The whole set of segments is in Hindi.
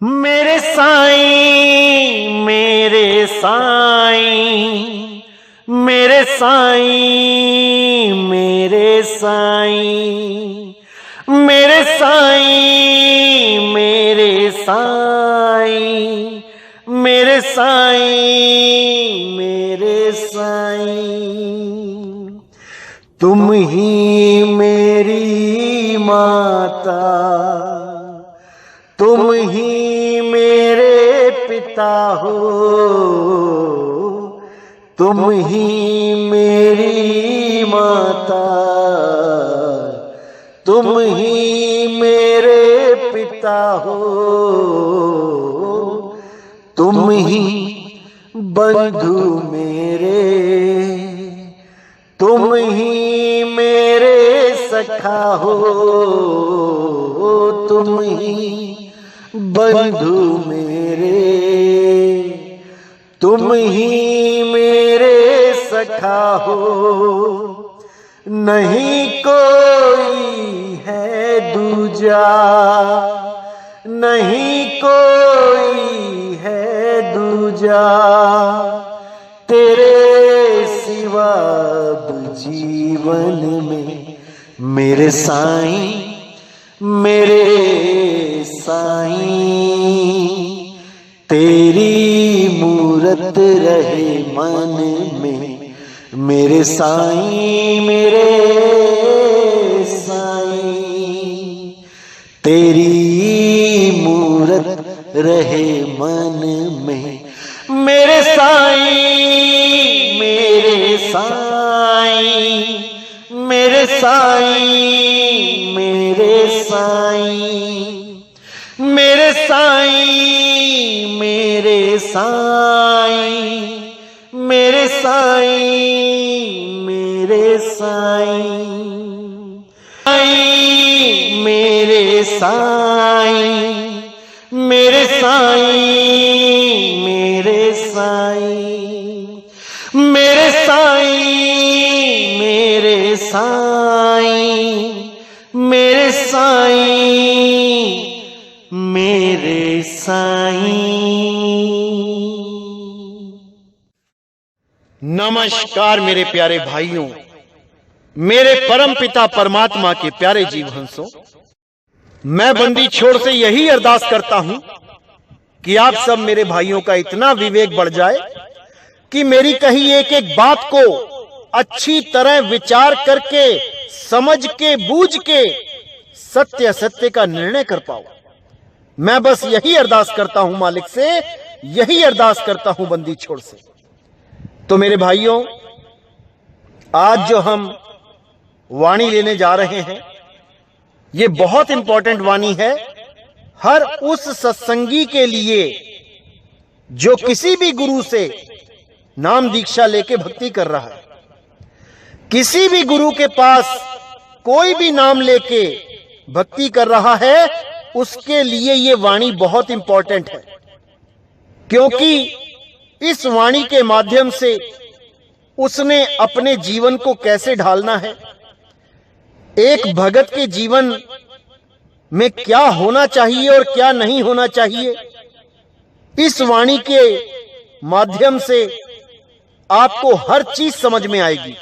मेरे साईं मेरे साईं मेरे साईं मेरे साईं मेरे साईं मेरे साईं मेरे साईं मेरे साईं। तुम ही मेरी माता, तुम ही मेरे पिता हो, तुम ही मेरी माता, तुम ही मेरे पिता हो, तुम ही बंधु मेरे, तुम ही मेरे सखा हो, तुम ही बंधु मेरे, तुम ही मेरे सखा हो। नहीं कोई है दूजा, नहीं कोई है दूजा, तेरे सिवा जीवन में। मेरे साईं मेरे साईं, तेरी मूरत रहे मन में। मेरे साईं मेरे साईं, तेरी मूरत रहे मन में। मेरे साईं मेरे साईं मेरे साईं मेरे साईं मेरे साईं मेरे साईं मेरे साईं मेरे साईं मेरे साईं मेरे साईं मेरे साईं मेरे साईं मेरे साईं मेरे साईं मेरे साईं। नमस्कार मेरे प्यारे भाइयों, मेरे परम पिता परमात्मा के प्यारे जीव हंसों, मैं बंदी छोड़ से यही अरदास करता हूं कि आप सब मेरे भाइयों का इतना विवेक बढ़ जाए कि मेरी कही एक एक बात को अच्छी तरह विचार करके, समझ के, बूझ के सत्य सत्य का निर्णय कर पाओ। मैं बस यही अरदास करता हूं मालिक से, यही अरदास करता हूं बंदी छोड़ से। तो मेरे भाइयों, आज जो हम वाणी लेने जा रहे हैं, ये बहुत इंपॉर्टेंट वाणी है हर उस सत्संगी के लिए जो किसी भी गुरु से नाम दीक्षा लेके भक्ति कर रहा है। किसी भी गुरु के पास कोई भी नाम लेके भक्ति कर रहा है, उसके लिए ये वाणी बहुत इंपॉर्टेंट है, क्योंकि इस वाणी के माध्यम से उसने अपने जीवन को कैसे ढालना है, एक भगत के जीवन में क्या होना चाहिए और क्या नहीं होना चाहिए, इस वाणी के माध्यम से आपको हर चीज समझ में आएगी।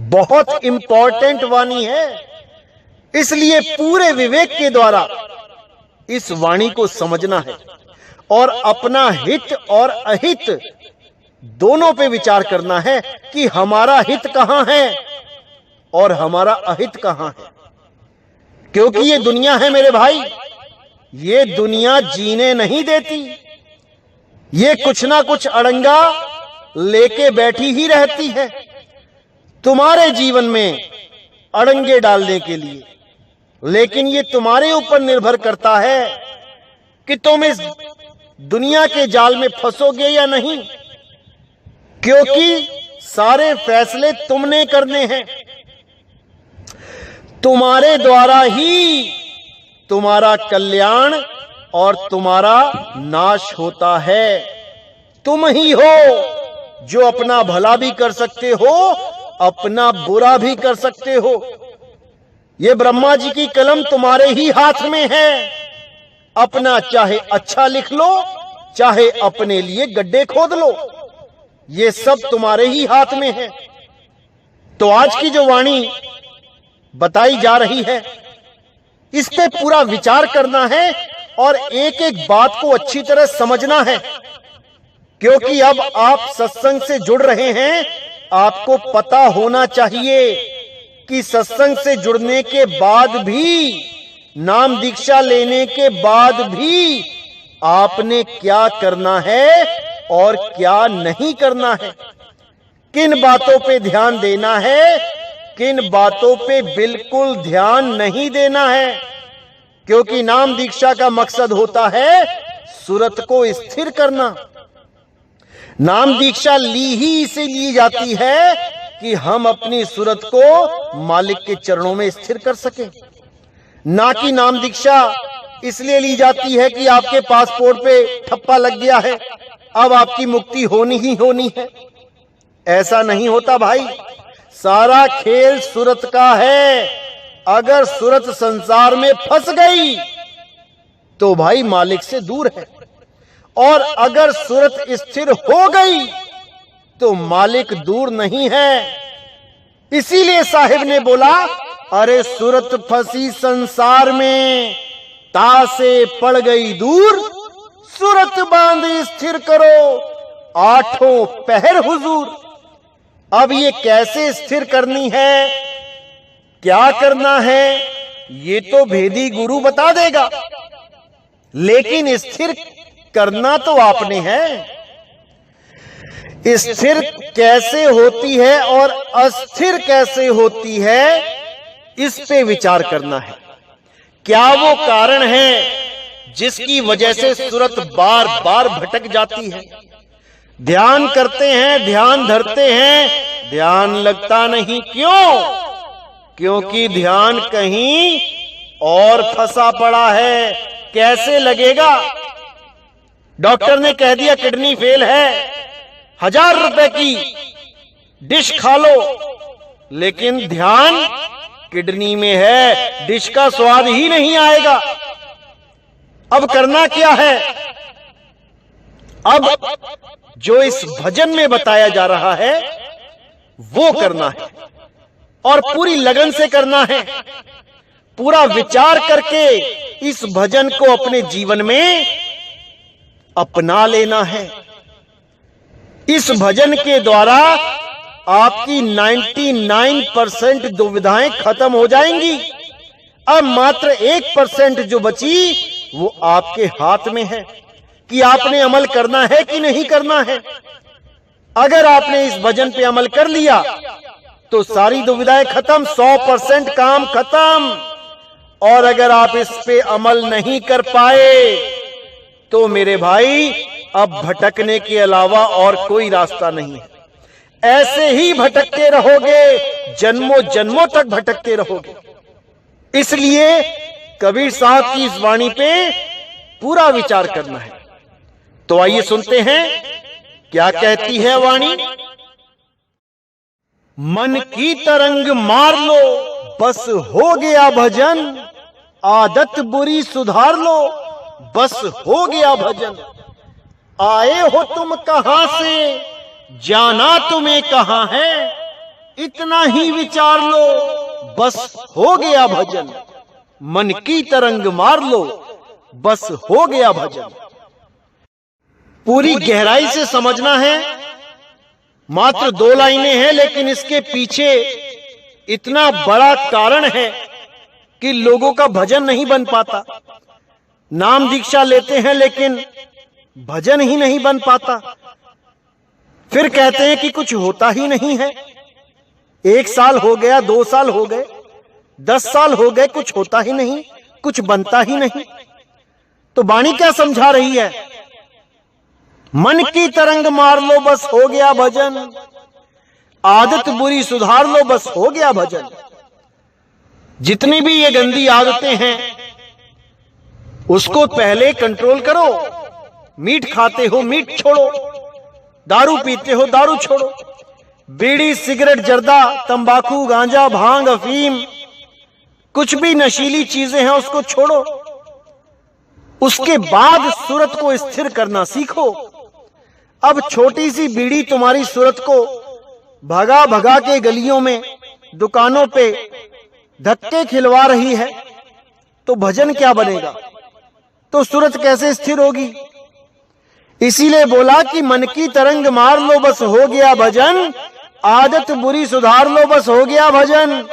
बहुत इंपॉर्टेंट वाणी है, इसलिए पूरे विवेक के द्वारा इस वाणी को समझना है और अपना हित और अहित दोनों पे विचार करना है कि हमारा हित कहां है और हमारा अहित कहां है। क्योंकि ये दुनिया है मेरे भाई, ये दुनिया जीने नहीं देती, ये कुछ ना कुछ अड़ंगा लेके बैठी ही रहती है तुम्हारे जीवन में अड़ंगे डालने के लिए। लेकिन ये तुम्हारे ऊपर निर्भर करता है कि तुम इस दुनिया के जाल में फंसोगे या नहीं, क्योंकि सारे फैसले तुमने करने हैं। तुम्हारे द्वारा ही तुम्हारा कल्याण और तुम्हारा नाश होता है। तुम ही हो जो अपना भला भी कर सकते हो, अपना बुरा भी कर सकते हो। ये ब्रह्मा जी की कलम तुम्हारे ही हाथ में है। अपना चाहे अच्छा लिख लो, चाहे अपने लिए गड्ढे खोद लो, ये सब तुम्हारे ही हाथ में है। तो आज की जो वाणी बताई जा रही है, इस पे पूरा विचार करना है और एक एक बात को अच्छी तरह समझना है, क्योंकि अब आप सत्संग से जुड़ रहे हैं। आपको पता होना चाहिए कि सत्संग से जुड़ने के बाद भी, नाम दीक्षा लेने के बाद भी आपने क्या करना है और क्या नहीं करना है, किन बातों पे ध्यान देना है, किन बातों पे बिल्कुल ध्यान नहीं देना है। क्योंकि नाम दीक्षा का मकसद होता है सूरत को स्थिर करना। नाम दीक्षा ली ही इसीलिए जाती है कि हम अपनी सूरत को मालिक के चरणों में स्थिर कर सकें, ना कि नाम दीक्षा इसलिए ली जाती है कि आपके पासपोर्ट पे ठप्पा लग गया है, अब आपकी मुक्ति होनी ही होनी है। ऐसा नहीं होता भाई। सारा खेल सूरत का है। अगर सूरत संसार में फंस गई तो भाई मालिक से दूर है, और अगर सूरत स्थिर हो गई तो मालिक दूर नहीं है। इसीलिए साहिब ने बोला, अरे सूरत फंसी संसार में, ता से पड़ गई दूर, सूरत बांध स्थिर करो, आठों पहर हुजूर। अब ये कैसे स्थिर करनी है, क्या करना है, ये तो भेदी गुरु बता देगा, लेकिन स्थिर करना तो आपने है। स्थिर कैसे होती है और अस्थिर कैसे होती है, इस पे विचार करना है। क्या वो कारण है जिसकी वजह से सूरत बार बार भटक जाती है? ध्यान करते हैं, ध्यान धरते हैं, ध्यान लगता नहीं। क्यों? क्योंकि ध्यान कहीं और फंसा पड़ा है। कैसे लगेगा? डॉक्टर ने कह दिया किडनी फेल है, 1000 रुपए की डिश खा लो, लेकिन ध्यान किडनी में है, डिश का स्वाद ही नहीं आएगा। अब करना क्या है? अब जो इस भजन में बताया जा रहा है वो करना है, और पूरी लगन से करना है। पूरा विचार करके इस भजन को अपने जीवन में अपना लेना है। इस भजन के द्वारा आपकी 99% दुविधाएं खत्म हो जाएंगी। अब मात्र 1% जो बची वो आपके हाथ में है कि आपने अमल करना है कि नहीं करना है। अगर आपने इस भजन पे अमल कर लिया तो सारी दुविधाएं खत्म, 100% काम खत्म। और अगर आप इस पे अमल नहीं कर पाए तो मेरे भाई अब भटकने के अलावा और कोई रास्ता नहीं है। ऐसे ही भटकते रहोगे, जन्मों जन्मों तक भटकते रहोगे। इसलिए कबीर साहब की इस वाणी पे पूरा विचार करना है। तो आइए सुनते हैं क्या कहती है वाणी। मन की तरंग मार लो, बस हो गया भजन, आदत बुरी सुधार लो, बस हो गया भजन। आए हो तुम कहां से, जाना तुम्हें कहां है, इतना ही विचार लो, बस हो गया भजन। मन की तरंग मार लो, बस हो गया भजन। पूरी गहराई से समझना है। मात्र 2 लाइनें हैं, लेकिन इसके पीछे इतना बड़ा कारण है कि लोगों का भजन नहीं बन पाता। नाम दीक्षा लेते हैं लेकिन भजन ही नहीं बन पाता। फिर कहते हैं कि कुछ होता ही नहीं है। 1 साल हो गया, 2 साल हो गए, 10 साल हो गए, कुछ होता ही नहीं, कुछ बनता ही नहीं। तो वाणी क्या समझा रही है? मन की तरंग मार लो, बस हो गया भजन। आदत बुरी सुधार लो, बस हो गया भजन। जितनी भी ये गंदी आदतें हैं उसको पहले कंट्रोल करो। मीट खाते हो, मीट छोड़ो। दारू पीते हो, दारू छोड़ो। बीड़ी, सिगरेट, जर्दा, तंबाकू, गांजा, भांग, अफीम, कुछ भी नशीली चीजें हैं उसको छोड़ो। उसके बाद सूरत को स्थिर करना सीखो। अब छोटी सी बीड़ी तुम्हारी सूरत को भगा भगा के गलियों में, दुकानों पे धक्के खिलवा रही है, तो भजन क्या बनेगा? तो सूरत कैसे स्थिर होगी? इसीलिए बोला कि मन की तरंग मार लो बस हो गया भजन, आदत बुरी सुधार लो बस हो गया भजन।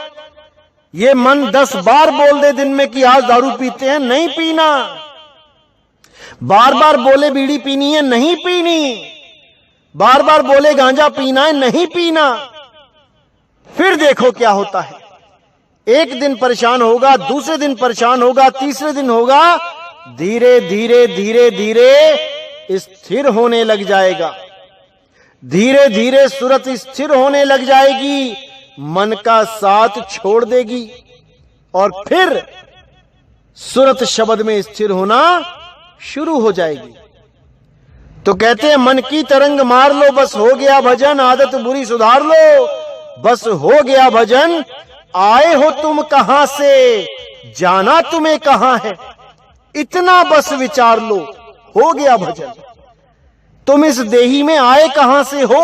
ये मन 10 बार बोल दे दिन में कि आज दारू पीते हैं, नहीं पीना। बार बार बोले बीड़ी पीनी है, नहीं पीनी। बार बार बोले गांजा पीना है, नहीं पीना। फिर देखो क्या होता है। एक दिन परेशान होगा, दूसरे दिन परेशान होगा, तीसरे दिन होगा, धीरे धीरे धीरे धीरे स्थिर होने लग जाएगा। धीरे धीरे सूरत स्थिर होने लग जाएगी, मन का साथ छोड़ देगी और फिर सूरत शब्द में स्थिर होना शुरू हो जाएगी। तो कहते हैं मन की तरंग मार लो बस हो गया भजन, आदत बुरी सुधार लो बस हो गया भजन। आए हो तुम कहां से, जाना तुम्हें कहां है, इतना बस विचार लो, हो गया भजन। तुम इस देही में आए कहां से हो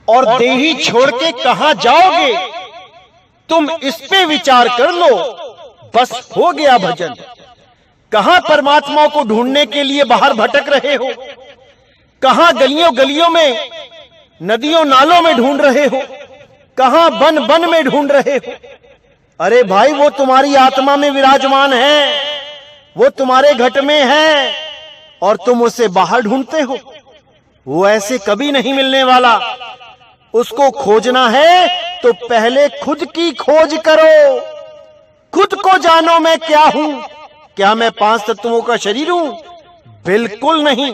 और देही छोड़ के कहां जाओगे, तुम इस पे विचार कर लो, बस हो गया भजन। कहां परमात्मा को ढूंढने के लिए बाहर भटक रहे हो, कहां गलियों गलियों में, नदियों नालों में ढूंढ रहे हो, कहां बन बन में ढूंढ रहे हो। अरे भाई, वो तुम्हारी आत्मा में विराजमान है, वो तुम्हारे घट में है और तुम उसे बाहर ढूंढते हो। वो ऐसे कभी नहीं मिलने वाला। उसको खोजना है तो पहले खुद की खोज करो। खुद को जानो मैं क्या हूं। क्या मैं 5 तत्वों का शरीर हूं? बिल्कुल नहीं।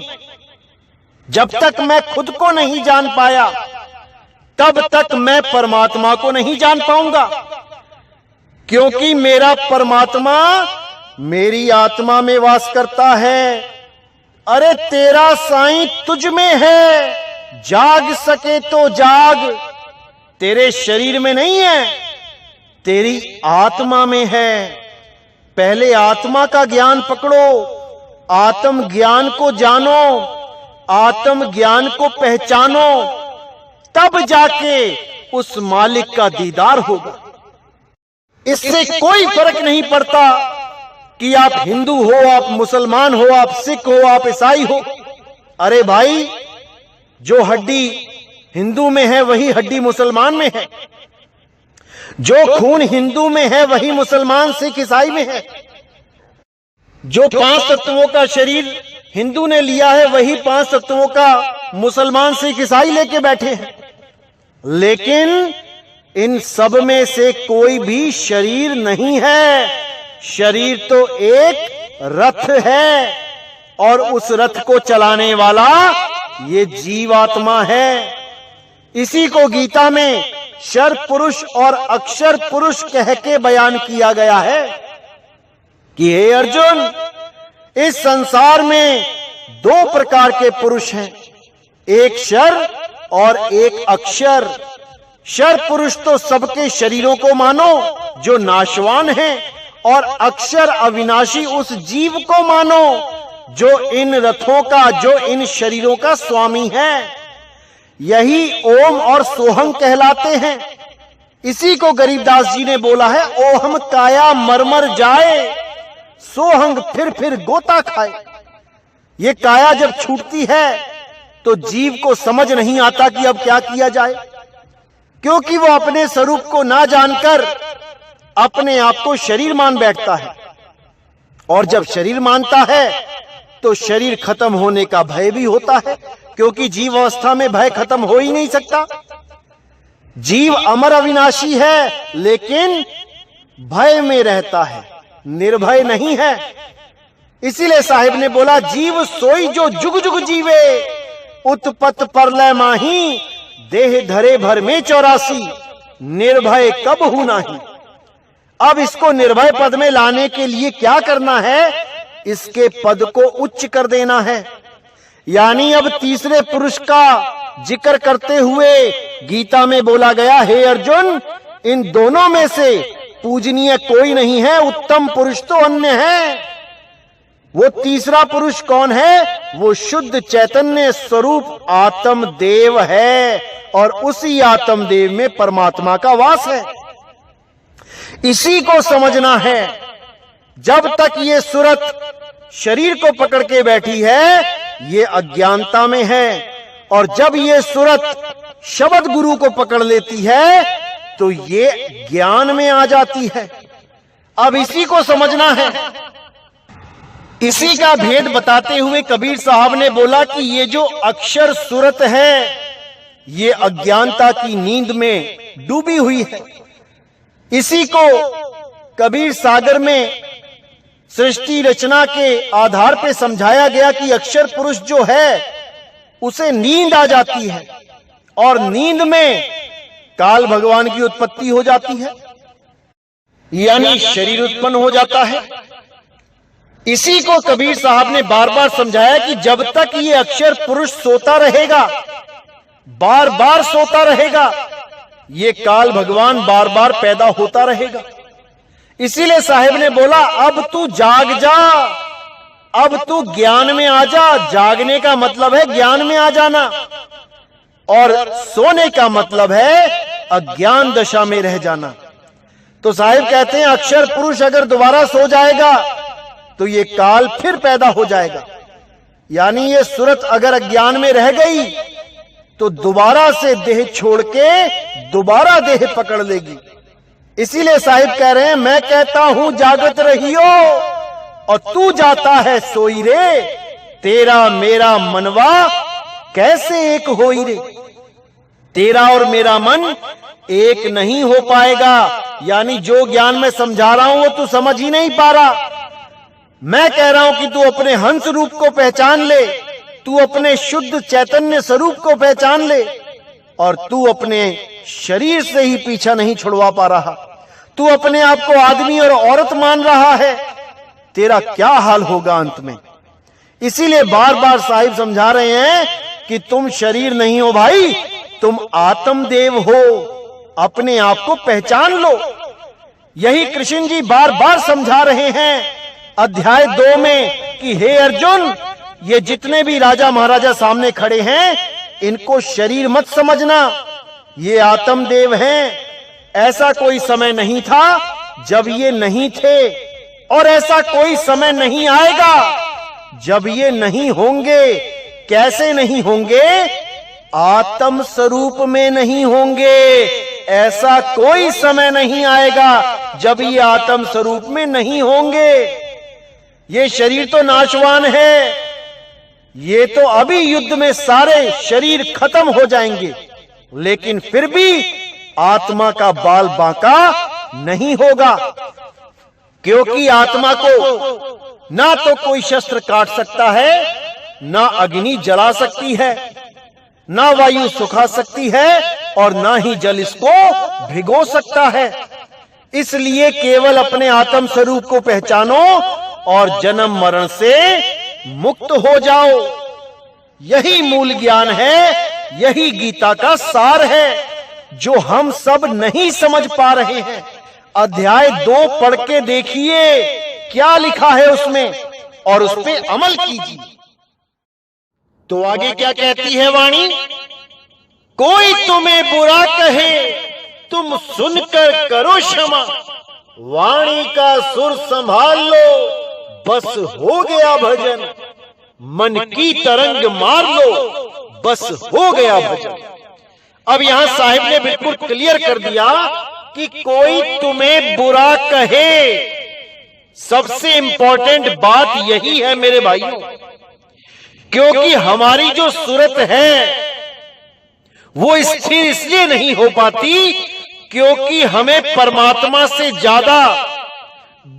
जब तक मैं खुद को नहीं जान पाया तब तक मैं परमात्मा को नहीं जान पाऊंगा, क्योंकि मेरा परमात्मा मेरी आत्मा में वास करता है। अरे तेरा साईं तुझ में है, जाग सके तो जाग। तेरे शरीर में नहीं है, तेरी आत्मा में है। पहले आत्मा का ज्ञान पकड़ो, आत्म ज्ञान को जानो, आत्म ज्ञान को पहचानो, तब जाके उस मालिक का दीदार होगा। इससे कोई फर्क नहीं पड़ता कि आप हिंदू हो, आप मुसलमान हो, आप सिख हो, आप ईसाई हो। अरे भाई, जो हड्डी हिंदू में है वही हड्डी मुसलमान में है, जो खून हिंदू में है वही मुसलमान सिख ईसाई में है। जो 5 तत्वों का शरीर हिंदू ने लिया है वही 5 तत्वों का मुसलमान सिख ईसाई लेके बैठे हैं। लेकिन इन सब में से कोई भी शरीर नहीं है। शरीर तो एक रथ है और उस रथ को चलाने वाला ये जीवात्मा है। इसी को गीता में शर पुरुष और अक्षर पुरुष कह के बयान किया गया है कि हे अर्जुन, इस संसार में 2 प्रकार के पुरुष हैं, एक शर और एक अक्षर। शर पुरुष तो सबके शरीरों को मानो जो नाशवान हैं, और अक्षर अविनाशी उस जीव को मानो जो इन रथों का, जो इन शरीरों का स्वामी है। यही ओम और सोहम कहलाते हैं। इसी को गरीबदास जी ने बोला है, ओहम काया मरमर जाए, सोहंग फिर गोता खाए। ये काया जब छूटती है तो जीव को समझ नहीं आता कि अब क्या किया जाए, क्योंकि वो अपने स्वरूप को ना जानकर अपने आप को शरीर मान बैठता है। और जब शरीर मानता है तो शरीर खत्म होने का भय भी होता है, क्योंकि जीव अवस्था में भय खत्म हो ही नहीं सकता। जीव अमर अविनाशी है लेकिन भय में रहता है, निर्भय नहीं है। इसीलिए साहिब ने बोला, जीव सोई जो जुग जुग जीवे, उत्पत परलय माही, देह धरे भर में 84, निर्भय कब हूं नाही। अब इसको निर्भय पद में लाने के लिए क्या करना है? इसके पद को उच्च कर देना है। यानी अब तीसरे पुरुष का जिक्र करते हुए गीता में बोला गया, हे अर्जुन, इन दोनों में से पूजनीय कोई नहीं है, उत्तम पुरुष तो अन्य है। वो तीसरा पुरुष कौन है? वो शुद्ध चैतन्य स्वरूप आत्मदेव है और उसी आत्मदेव में परमात्मा का वास है। इसी को समझना है। जब तक ये सूरत शरीर को पकड़ के बैठी है, ये अज्ञानता में है, और जब ये सूरत शब्द गुरु को पकड़ लेती है तो ये ज्ञान में आ जाती है। अब इसी को समझना है। इसी का भेद बताते हुए कबीर साहब ने बोला कि ये जो अक्षर सूरत है, ये अज्ञानता की नींद में डूबी हुई है। इसी को कबीर सागर में सृष्टि रचना के आधार पर समझाया गया कि अक्षर पुरुष जो है उसे नींद आ जाती है और नींद में काल भगवान की उत्पत्ति हो जाती है, यानी शरीर उत्पन्न हो जाता है। इसी को कबीर साहब ने बार बार समझाया कि जब तक ये अक्षर पुरुष सोता रहेगा, बार बार सोता रहेगा, ये काल भगवान बार बार पैदा होता रहेगा। इसीलिए साहिब ने बोला, अब तू जाग जा, अब तू ज्ञान में आ जा। जागने का मतलब है ज्ञान में आ जाना, और सोने का मतलब है अज्ञान दशा में रह जाना। तो साहिब कहते हैं अक्षर पुरुष अगर दोबारा सो जाएगा तो ये काल फिर पैदा हो जाएगा, यानी ये सूरत अगर अज्ञान में रह गई तो दोबारा से देह छोड़ के दोबारा देह पकड़ लेगी। इसीलिए साहिब कह रहे हैं, मैं कहता हूं जागत रहियो और तू जाता है सोई रे, तेरा मेरा मनवा कैसे एक होई रे। तेरा और मेरा मन एक नहीं हो पाएगा, यानी जो ज्ञान में समझा रहा हूं वो तू समझ ही नहीं पा रहा। मैं कह रहा हूं कि तू अपने हंस रूप को पहचान ले, तू अपने शुद्ध चैतन्य स्वरूप को पहचान ले, और तू अपने शरीर से ही पीछा नहीं छुड़वा पा रहा। तू अपने आप को आदमी और औरत मान रहा है, तेरा क्या हाल होगा अंत में। इसीलिए बार बार साहिब समझा रहे हैं कि तुम शरीर नहीं हो भाई, तुम आत्मदेव हो, अपने आप को पहचान लो। यही कृष्ण जी बार बार समझा रहे हैं अध्याय 2 में कि हे अर्जुन, ये जितने भी राजा महाराजा सामने खड़े हैं, इनको शरीर मत समझना, ये आत्मदेव हैं। ऐसा कोई समय नहीं था जब ये नहीं थे, और ऐसा कोई समय नहीं आएगा जब ये नहीं होंगे। कैसे नहीं होंगे? आत्म स्वरूप में नहीं होंगे। ऐसा कोई समय नहीं आएगा जब ये आत्म स्वरूप में नहीं होंगे। ये शरीर तो नाशवान है, ये तो अभी युद्ध में सारे शरीर खत्म हो जाएंगे, लेकिन फिर भी आत्मा का बाल बांका नहीं होगा, क्योंकि आत्मा को ना तो कोई शस्त्र काट सकता है, ना अग्नि जला सकती है, ना वायु सुखा सकती है, और ना ही जल इसको भिगो सकता है। इसलिए केवल अपने आत्म स्वरूप को पहचानो और जन्म मरण से मुक्त हो जाओ। यही मूल ज्ञान है, यही गीता का सार है, जो हम सब नहीं समझ पा रहे हैं। अध्याय 2 पढ़ के देखिए क्या लिखा है उसमें, और उस पे अमल कीजिए। तो आगे क्या कहती है वाणी? कोई तुम्हें बुरा कहे तुम सुनकर करो क्षमा, वाणी का सुर संभाल लो, बस हो गया भजन, मन की तरंग मार लो, बस हो गया भजन। अब यहां साहिब ने बिल्कुल क्लियर कर दिया कि कोई तुम्हें बुरा कहे। सबसे इंपॉर्टेंट बात यही है मेरे भाइयों, क्योंकि हमारी जो सूरत है वो स्थिर इसलिए नहीं हो पाती क्योंकि हमें परमात्मा से ज्यादा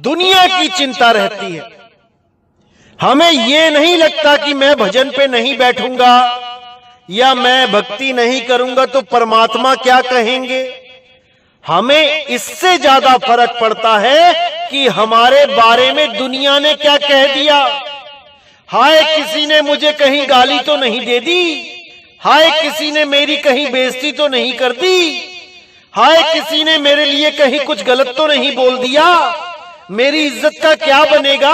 दुनिया की चिंता रहती है। हमें यह नहीं लगता कि मैं भजन पे नहीं बैठूंगा या मैं भक्ति नहीं करूंगा तो परमात्मा क्या कहेंगे। हमें इससे ज्यादा फर्क पड़ता है कि हमारे बारे में दुनिया ने क्या कह दिया। हाय किसी ने मुझे कहीं गाली तो नहीं दे दी, हाय किसी ने मेरी कहीं बेइज्जती तो नहीं कर दी, हाय किसी ने मेरे लिए कहीं कुछ गलत तो नहीं बोल दिया, मेरी इज्जत का क्या बनेगा।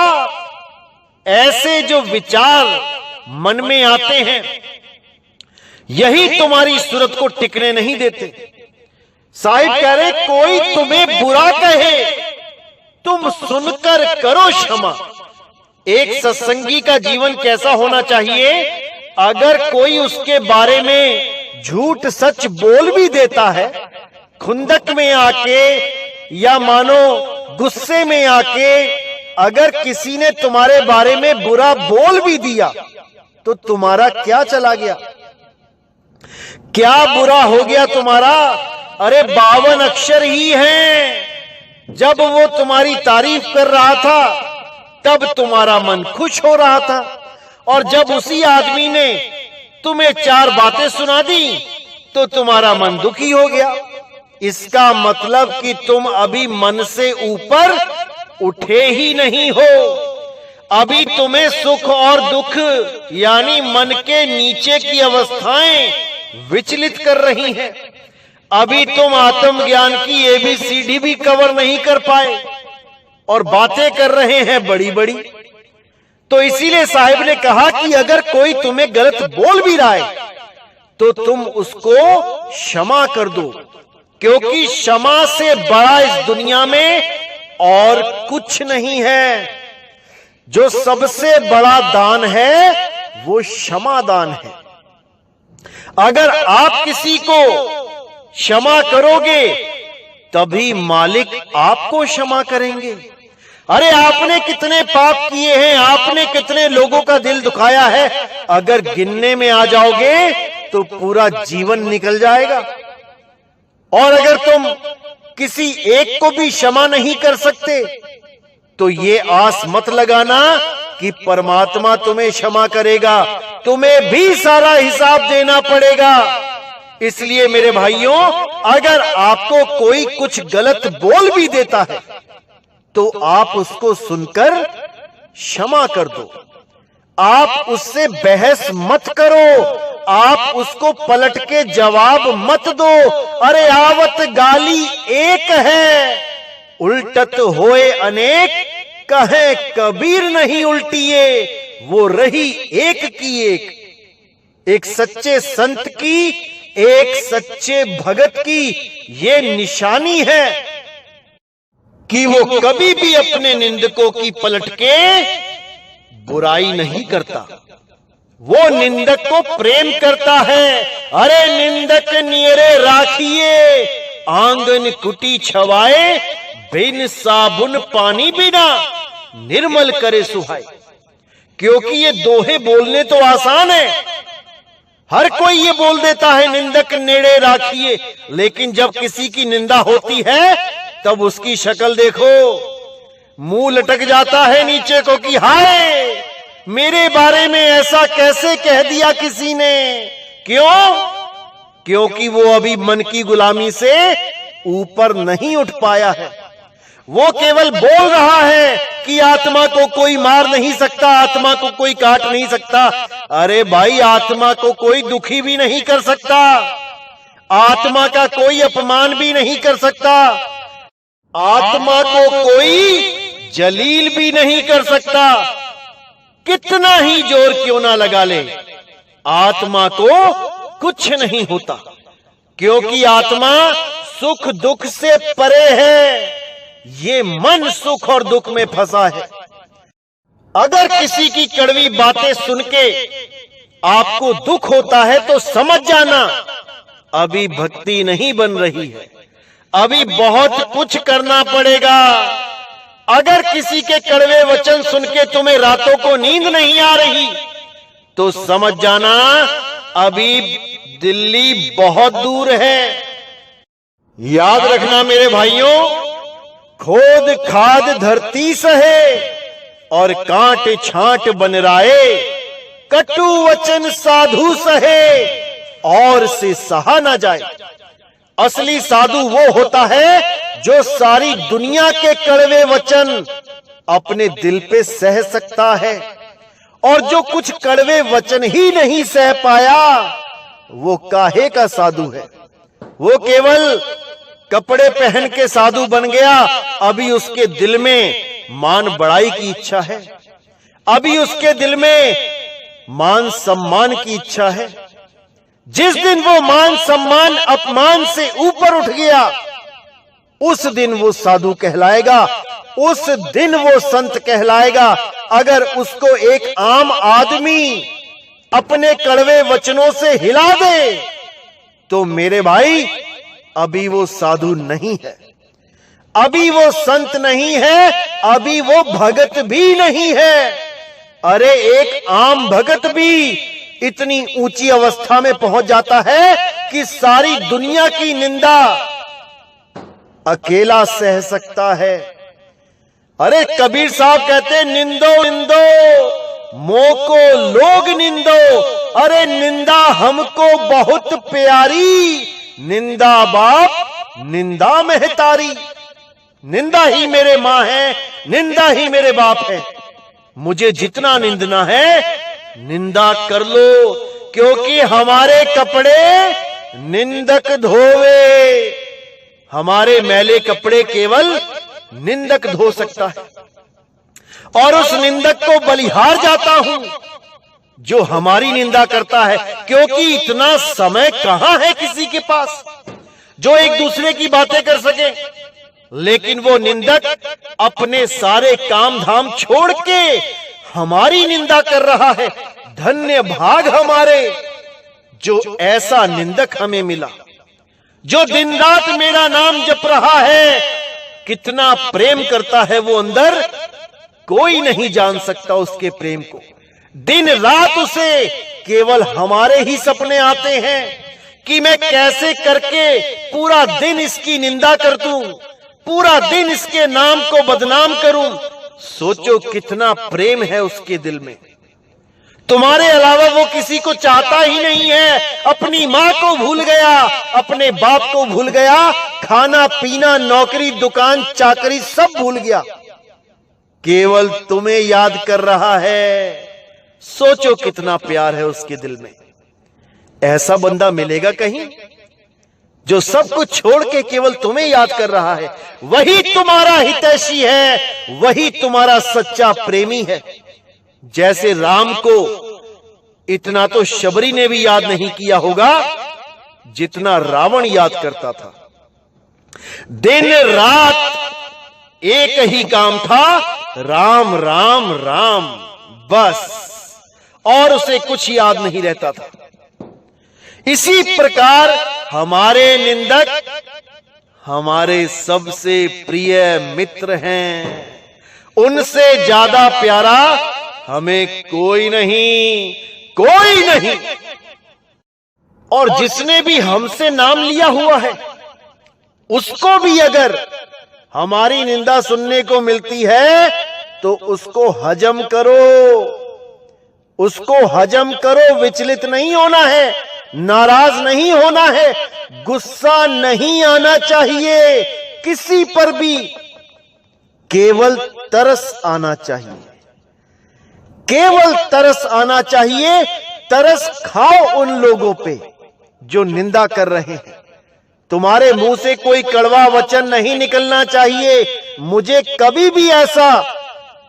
ऐसे जो विचार मन में आते हैं, यही तुम्हारी सूरत को टिकने नहीं देते। साहिब कह रहे, कोई तुम्हें बुरा कहे, तुम सुनकर करो क्षमा। एक सत्संगी का जीवन कैसा होना चाहिए? अगर कोई उसके बारे में झूठ सच बोल भी देता है, खुंदक में आके या मानो गुस्से में आके अगर किसी ने तुम्हारे बारे में बुरा बोल भी दिया, तो तुम्हारा क्या चला गया? क्या बुरा हो गया तुम्हारा? अरे 52 अक्षर ही हैं। जब वो तुम्हारी तारीफ कर रहा था, तब तुम्हारा मन खुश हो रहा था, और जब उसी आदमी ने तुम्हें 4 बातें सुना दी, तो तुम्हारा मन दुखी हो गया। इसका मतलब कि तुम अभी मन से ऊपर उठे ही नहीं हो। अभी तुम्हें सुख और दुख यानी मन के नीचे की अवस्थाएं विचलित कर रही हैं। अभी तुम आत्मज्ञान की ABCD भी कवर नहीं कर पाए और बातें कर रहे हैं बड़ी बड़ी। तो इसीलिए साहिब ने कहा कि अगर कोई तुम्हें गलत बोल भी रहा है, तो तुम उसको क्षमा कर दो, क्योंकि क्षमा से बड़ा इस दुनिया में और कुछ नहीं है। जो सबसे बड़ा दान है वो क्षमा दान है। अगर आप किसी को क्षमा करोगे, तभी मालिक आपको क्षमा करेंगे। अरे आपने कितने पाप किए हैं, आपने कितने लोगों का दिल दुखाया है, अगर गिनने में आ जाओगे तो पूरा जीवन निकल जाएगा। और अगर तुम किसी एक को भी क्षमा नहीं कर सकते, तो ये आस मत लगाना कि परमात्मा तुम्हें क्षमा करेगा। तुम्हें भी सारा हिसाब देना पड़ेगा। इसलिए मेरे भाइयों, अगर आपको कोई कुछ गलत बोल भी देता है, तो आप उसको सुनकर क्षमा कर दो। आप उससे बहस मत करो, आप उसको पलट के जवाब मत दो। अरे आवत गाली एक है, उल्टत होए अनेक, कहे कबीर नहीं उल्टिए, वो रही एक की एक सच्चे संत की, एक सच्चे भगत की ये निशानी है कि वो कभी भी अपने निंदकों की पलट के बुराई नहीं करता। वो निंदक को प्रेम करता है। अरे निंदक नियरे राखिए, आंगन कुटी छवाए, बिन साबुन पानी बिना निर्मल करे सुहाए। क्योंकि ये दोहे बोलने तो आसान है, हर कोई ये बोल देता है निंदक नेड़े राखिए, लेकिन जब किसी की निंदा होती है तब उसकी शक्ल देखो, मुंह लटक जाता है नीचे को कि हाय, मेरे बारे में ऐसा कैसे कह दिया किसी ने। क्यों? क्योंकि वो अभी मन की गुलामी से ऊपर नहीं उठ पाया है। वो केवल बोल रहा है कि आत्मा को कोई मार नहीं सकता, आत्मा को कोई काट नहीं सकता। अरे भाई, आत्मा को कोई दुखी भी नहीं कर सकता, आत्मा का कोई अपमान भी नहीं कर सकता, आत्मा को कोई जलील भी नहीं कर सकता। कितना ही जोर क्यों ना लगा ले, आत्मा को कुछ नहीं होता, क्योंकि आत्मा सुख दुख से परे है। ये मन सुख और दुख में फंसा है। अगर किसी की कड़वी बातें सुन के आपको दुख होता है, तो समझ जाना अभी भक्ति नहीं बन रही है, अभी बहुत कुछ करना पड़ेगा। अगर किसी के कड़वे वचन सुन के तुम्हें रातों को नींद नहीं आ रही, तो समझ जाना अभी दिल्ली बहुत दूर है। याद रखना मेरे भाइयों, खोद खाद धरती सहे और कांट छांट बनराए, कटु वचन साधु सहे और से सहा ना जाए। असली साधु वो होता है जो सारी दुनिया के कड़वे वचन अपने दिल पे सह सकता है, और जो कुछ कड़वे वचन ही नहीं सह पाया, वो काहे का साधु है। वो केवल कपड़े पहन के साधु बन गया, अभी उसके दिल में मान बढ़ाई की इच्छा है। अभी उसके दिल में मान सम्मान की इच्छा है। जिस दिन वो मान सम्मान अपमान से ऊपर उठ गया, उस दिन वो साधु कहलाएगा, उस दिन वो संत कहलाएगा। अगर उसको एक आम आदमी अपने कड़वे वचनों से हिला दे तो मेरे भाई अभी वो साधु नहीं है, अभी वो संत नहीं है, अभी वो भगत भी नहीं है। अरे एक आम भगत भी इतनी ऊंची अवस्था में पहुंच जाता है कि सारी दुनिया की निंदा अकेला सह सकता है। अरे कबीर साहब कहते निंदो निंदो मोको लोग निंदो, अरे निंदा हमको बहुत प्यारी, निंदा बाप निंदा महतारी। निंदा ही मेरे मां है, निंदा ही मेरे बाप है। मुझे जितना निंदना है निंदा कर लो, क्योंकि हमारे कपड़े निंदक धोवे, हमारे मैले कपड़े केवल निंदक धो सकता है। और उस निंदक को बलिहार जाता हूं जो हमारी निंदा करता है, क्योंकि इतना समय कहां है किसी के पास जो एक दूसरे की बातें कर सके। लेकिन वो निंदक अपने सारे काम धाम छोड़ के हमारी निंदा कर रहा है। धन्य भाग हमारे जो ऐसा निंदक हमें मिला, जो दिन रात मेरा नाम जप रहा है। कितना प्रेम करता है वो अंदर, कोई नहीं जान सकता उसके प्रेम को। दिन रात उसे केवल हमारे ही सपने आते हैं कि मैं कैसे करके पूरा दिन इसकी निंदा कर दूं, पूरा दिन इसके नाम को बदनाम करूं। सोचो कितना प्रेम है उसके दिल में। तुम्हारे अलावा वो किसी को चाहता ही नहीं है। अपनी मां को भूल गया, अपने बाप को भूल गया, खाना पीना नौकरी दुकान चाकरी सब भूल गया, केवल तुम्हें याद कर रहा है। सोचो कितना प्यार है उसके दिल में। ऐसा बंदा मिलेगा कहीं जो सब कुछ छोड़ के केवल तुम्हें याद कर रहा है। वही तुम्हारा हितैषी है, वही तुम्हारा सच्चा प्रेमी है। जैसे राम को इतना तो शबरी ने भी याद नहीं किया होगा जितना रावण याद करता था। दिन रात एक ही काम था, राम राम राम, बस, और उसे कुछ याद नहीं रहता था। इसी प्रकार हमारे निंदक हमारे सबसे प्रिय मित्र हैं। उनसे ज्यादा प्यारा हमें कोई नहीं, कोई नहीं। और जिसने भी हमसे नाम लिया हुआ है उसको भी अगर हमारी निंदा सुनने को मिलती है तो उसको हजम करो, उसको हजम करो। विचलित नहीं होना है, नाराज नहीं होना है, गुस्सा नहीं आना चाहिए किसी पर भी, केवल तरस आना चाहिए, केवल तरस आना चाहिए। तरस खाओ उन लोगों पे जो निंदा कर रहे हैं। तुम्हारे मुंह से कोई कड़वा वचन नहीं निकलना चाहिए। मुझे कभी भी ऐसा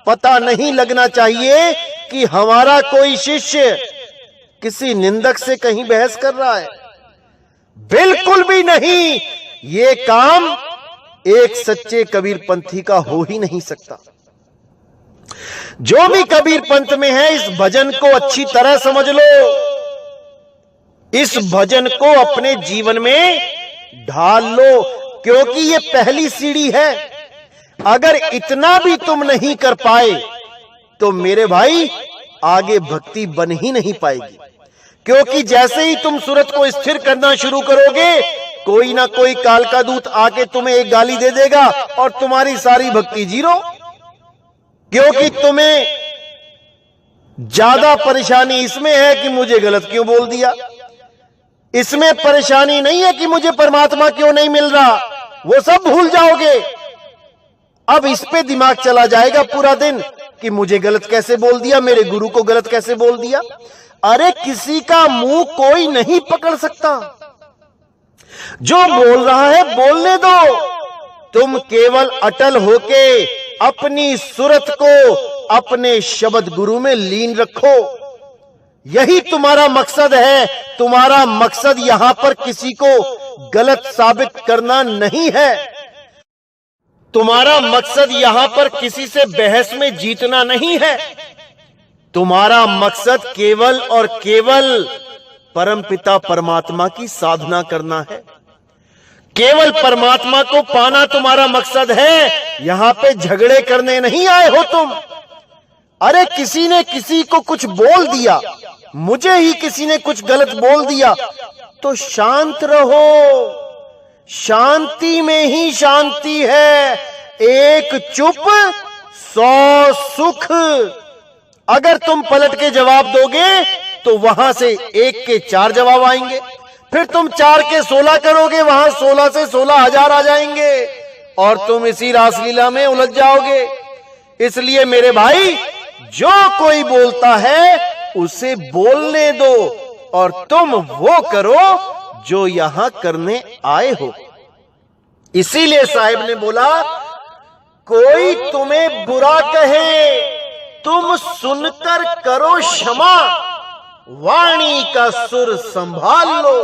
पता नहीं लगना चाहिए कि हमारा कोई शिष्य किसी निंदक से कहीं बहस कर रहा है। बिल्कुल भी नहीं। ये काम एक सच्चे कबीर पंथी का हो ही नहीं सकता। जो भी कबीर पंथ में है, इस भजन को अच्छी तरह समझ लो, इस भजन को अपने जीवन में ढाल लो, क्योंकि ये पहली सीढ़ी है। अगर इतना भी तुम नहीं कर पाए तो मेरे भाई आगे भक्ति बन ही नहीं पाएगी। क्योंकि जैसे ही तुम सूरत को स्थिर करना शुरू करोगे, कोई ना कोई काल का दूत आके तुम्हें एक गाली दे देगा और तुम्हारी सारी भक्ति जीरो। क्योंकि तुम्हें ज्यादा परेशानी इसमें है कि मुझे गलत क्यों बोल दिया, इसमें परेशानी नहीं है कि मुझे परमात्मा क्यों नहीं मिल रहा, वो सब भूल जाओगे। अब इस पे दिमाग चला जाएगा पूरा दिन कि मुझे गलत कैसे बोल दिया, मेरे गुरु को गलत कैसे बोल दिया। अरे किसी का मुंह कोई नहीं पकड़ सकता, जो बोल रहा है बोलने दो। तुम केवल अटल होके अपनी सूरत को अपने शब्द गुरु में लीन रखो। यही तुम्हारा मकसद है। तुम्हारा मकसद यहां पर किसी को गलत साबित करना नहीं है। तुम्हारा मकसद यहां पर किसी से बहस में जीतना नहीं है। तुम्हारा मकसद केवल और केवल परमपिता परमात्मा की साधना करना है। केवल परमात्मा को पाना तुम्हारा मकसद है। यहां पे झगड़े करने नहीं आए हो तुम। अरे किसी ने किसी को कुछ बोल दिया, मुझे ही किसी ने कुछ गलत बोल दिया, तो शांत रहो। शांति में ही शांति है। एक चुप 100 सुख। अगर तुम पलट के जवाब दोगे तो वहां से 1 के 4 जवाब आएंगे, फिर तुम 4 के 16 करोगे, वहां 16 से 16,000 आ जाएंगे और तुम इसी रासलीला में उलझ जाओगे। इसलिए मेरे भाई, जो कोई बोलता है उसे बोलने दो और तुम वो करो जो यहां करने आए हो। इसीलिए साहिब ने बोला, कोई तुम्हें बुरा कहे तुम सुनकर करो क्षमा, वाणी का सुर संभाल लो,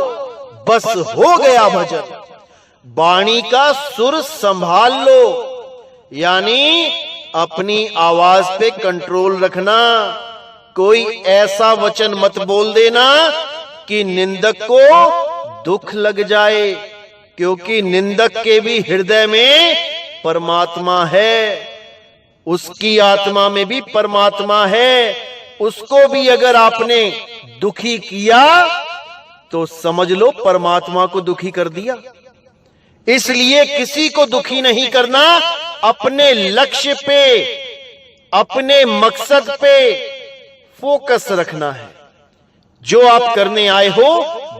बस हो गया भजन। वाणी का सुर संभाल लो यानी अपनी आवाज पे कंट्रोल रखना। कोई ऐसा वचन मत बोल देना कि निंदक को दुख लग जाए, क्योंकि निंदक के भी हृदय में परमात्मा है। उसकी आत्मा में भी परमात्मा है। उसको भी अगर आपने दुखी किया तो समझ लो परमात्मा को दुखी कर दिया। इसलिए किसी को दुखी नहीं करना। अपने लक्ष्य पे, अपने मकसद पे फोकस रखना है। जो आप करने आए हो